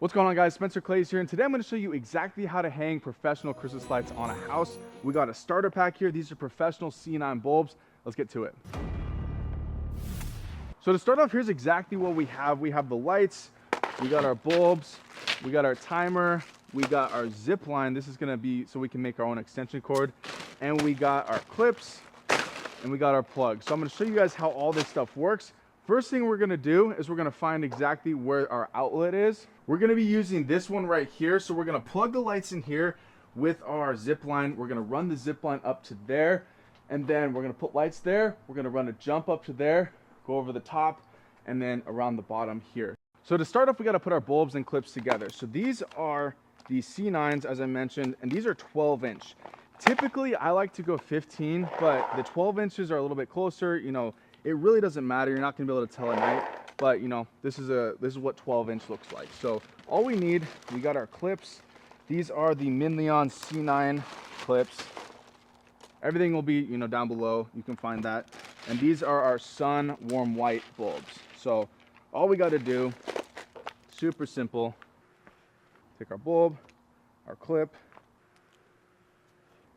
What's going on, guys? Spencer Clays here, and today I'm going to show you exactly how to hang professional Christmas lights on a house. We got a starter pack here. These are professional C9 bulbs. Let's get to it. So to start off, here's exactly what we have. We have the lights, we got our bulbs, we got our timer, we got our zip line. This is going to be so we can make our own extension cord, and we got our clips, and we got our plug. So I'm going to show you guys how all this stuff works. First thing we're going to do is we're going to find exactly where our outlet is. We're going to be using this one right here. So we're going to plug the lights in here with our zip line. We're going to run the zip line up to there, and then we're going to put lights there. We're going to run a jump up to there, go over the top, and then around the bottom here. So to start off, we got to put our bulbs and clips together. So these are the C9s, as I mentioned, and these are 12-inch. Typically, I like to go 15, but the 12 inches are a little bit closer. You know, it really doesn't matter. You're not going to be able to tell at night, but you know, this is what 12-inch looks like. So all we need, we got our clips. These are the MINLEON C9 clips. Everything will be, you know, down below. You can find that. And these are our sun warm white bulbs. So all we got to do, super simple, take our bulb, our clip,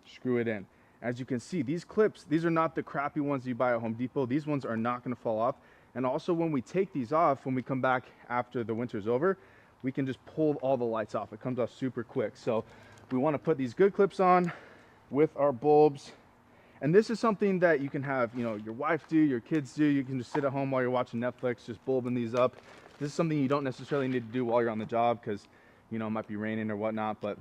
screw it in. As you can see, these clips, these are not the crappy ones you buy at Home Depot. These ones are not going to fall off. And also, when we take these off, when we come back after the winter's over, we can just pull all the lights off. It comes off super quick. So we want to put these good clips on with our bulbs. And this is something that you can have, you know, your wife do, your kids do. You can just sit at home while you're watching Netflix, just bulbing these up. This is something you don't necessarily need to do while you're on the job because, you know, it might be raining or whatnot, but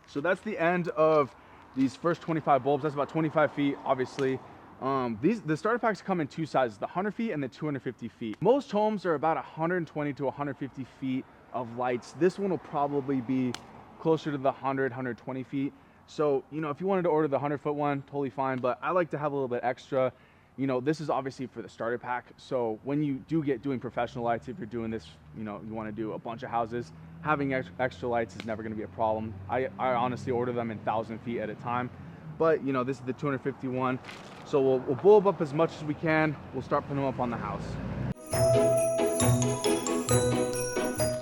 so that's the end of these first 25 bulbs. That's about 25 feet, obviously. The starter packs come in two sizes, the 100 feet and the 250 feet. Most homes are about 120 to 150 feet of lights. This one will probably be closer to the 100, 120 feet. So, you know, if you wanted to order the 100-foot one, totally fine. But I like to have a little bit extra. You know, this is obviously for the starter pack. So when you do get doing professional lights, if you're doing this, you know, you want to do a bunch of houses, having extra lights is never going to be a problem. I honestly order them in 1,000 feet at a time. But, you know, this is the 251. So we'll bulb up as much as we can. We'll start putting them up on the house.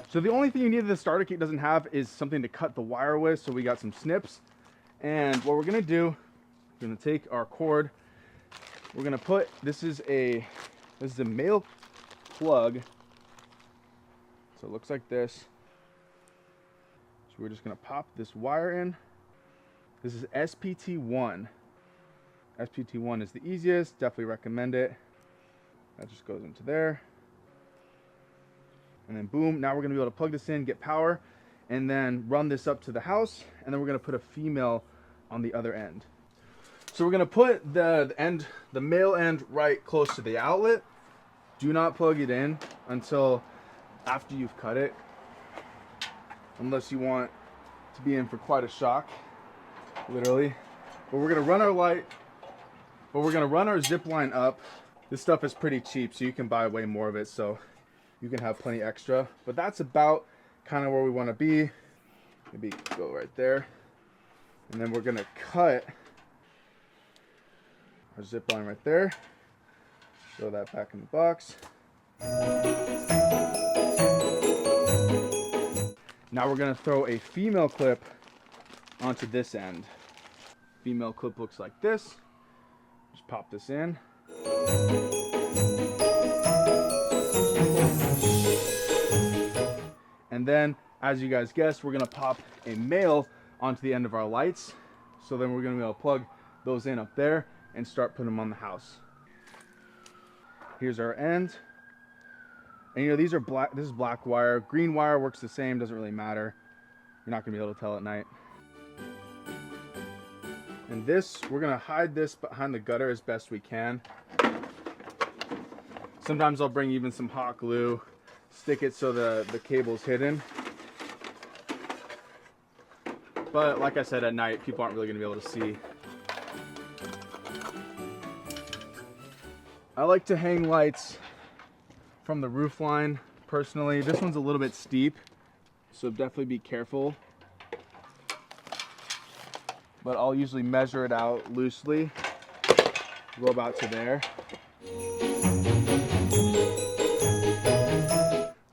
So the only thing you need that the starter kit doesn't have is something to cut the wire with. So we got some snips. And what we're going to do, we're going to take our cord. We're going to put, this is a male plug. So it looks like this. So we're just going to pop this wire in. This is SPT1. SPT1 is the easiest. Definitely recommend it. That just goes into there. And then boom, now we're going to be able to plug this in, get power, and then run this up to the house. And then we're going to put a female on the other end. So we're going to put the male end right close to the outlet. Do not plug it in until after you've cut it, unless you want to be in for quite a shock, literally. But we're going to run our light, but we're going to run our zip line up. This stuff is pretty cheap, so you can buy way more of it, so you can have plenty extra. But that's about kind of where we want to be. Maybe go right there. And then we're going to cut our zip line right there. Throw that back in the box. Now we're going to throw a female clip onto this end. Female clip looks like this. Just pop this in. And then, as you guys guessed, we're going to pop a male onto the end of our lights. So then we're going to be able to plug those in up there and start putting them on the house. Here's our end. And you know, these are black, this is black wire. Green wire works the same, doesn't really matter. You're not gonna be able to tell at night. And this, we're gonna hide this behind the gutter as best we can. Sometimes I'll bring even some hot glue, stick it so the cable's hidden. But like I said, at night, people aren't really gonna be able to see. I like to hang lights from the roof line personally. This one's a little bit steep, so definitely be careful. But I'll usually measure it out loosely, go about to there.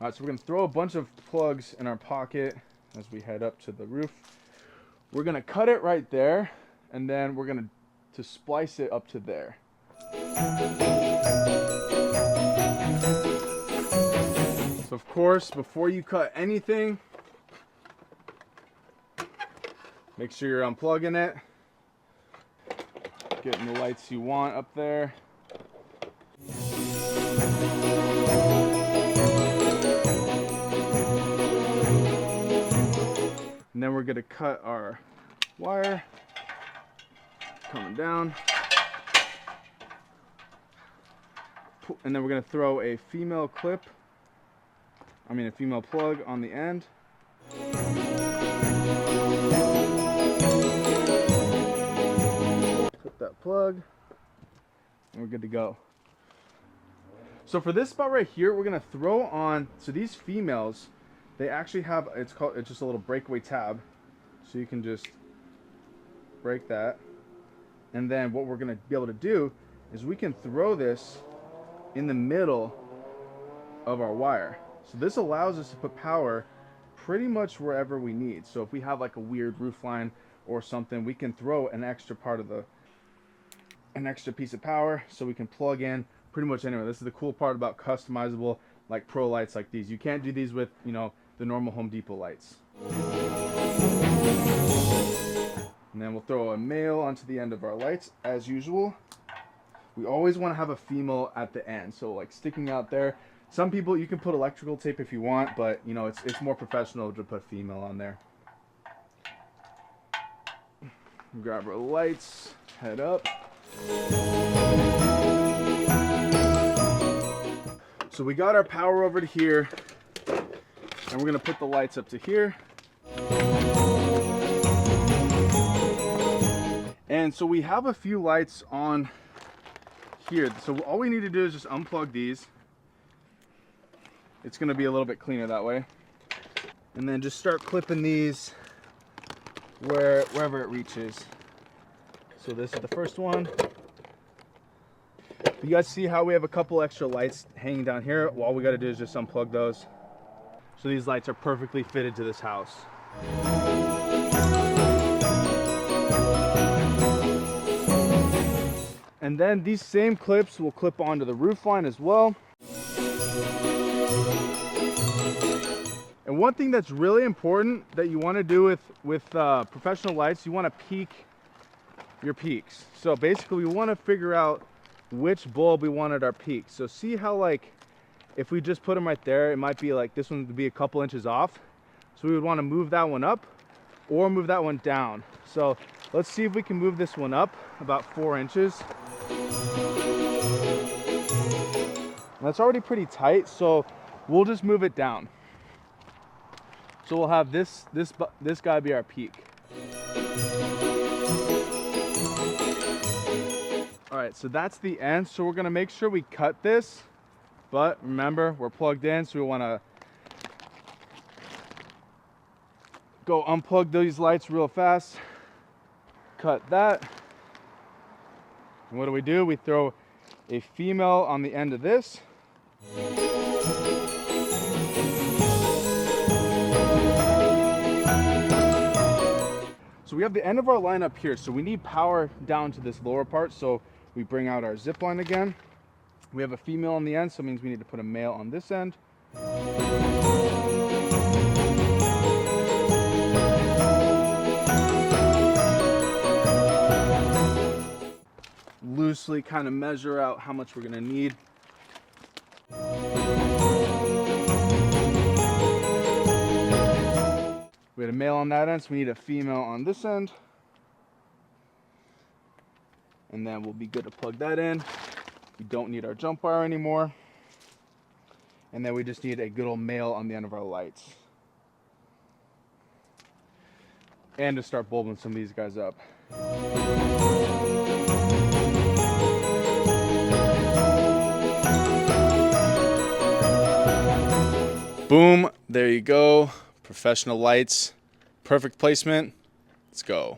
All right, so we're gonna throw a bunch of plugs in our pocket as we head up to the roof. We're gonna cut it right there, and then we're gonna splice it up to there. So of course, before you cut anything, make sure you're unplugging it, getting the lights you want up there. And then we're gonna cut our wire coming down. And then we're gonna throw a female plug on the end. Put that plug, and we're good to go. So for this spot right here, we're gonna throw on, so these females, they actually have, it's just a little breakaway tab. So you can just break that. And then what we're gonna be able to do is we can throw this in the middle of our wire. So this allows us to put power pretty much wherever we need. So if we have like a weird roof line or something, we can throw an extra piece of power so we can plug in pretty much anywhere. This is the cool part about customizable like pro lights like these. You can't do these with, you know, the normal Home Depot lights. And then we'll throw a male onto the end of our lights as usual. We always want to have a female at the end, so like sticking out there. Some people, you can put electrical tape if you want, but you know, it's more professional to put female on there. Grab our lights, head up. So we got our power over to here, and we're gonna put the lights up to here. And so we have a few lights on here. So all we need to do is just unplug these. It's gonna be a little bit cleaner that way. And then just start clipping these wherever it reaches. So this is the first one. You guys see how we have a couple extra lights hanging down here? Well, all we gotta do is just unplug those. So these lights are perfectly fitted to this house. And then these same clips will clip onto the roof line as well. And one thing that's really important that you want to do with professional lights, you want to peak your peaks. So basically we want to figure out which bulb we want at our peak. So see how, like, if we just put them right there, it might be like this one would be a couple inches off. So we would want to move that one up or move that one down. So let's see if we can move this one up about 4 inches. That's already pretty tight, so we'll just move it down. So we'll have this guy be our peak. All right, so that's the end. So we're gonna make sure we cut this, but remember, we're plugged in, so we wanna go unplug these lights real fast. Cut that. And what do? We throw a female on the end of this. So we have the end of our line up here, so we need power down to this lower part, so we bring out our zip line again. We have a female on the end, so it means we need to put a male on this end. Loosely kind of measure out how much we're gonna need. We had a male on that end, so we need a female on this end. And then we'll be good to plug that in. We don't need our jump wire anymore. And then we just need a good old male on the end of our lights. And to start bulbing some of these guys up. Boom, there you go. Professional lights, perfect placement. Let's go.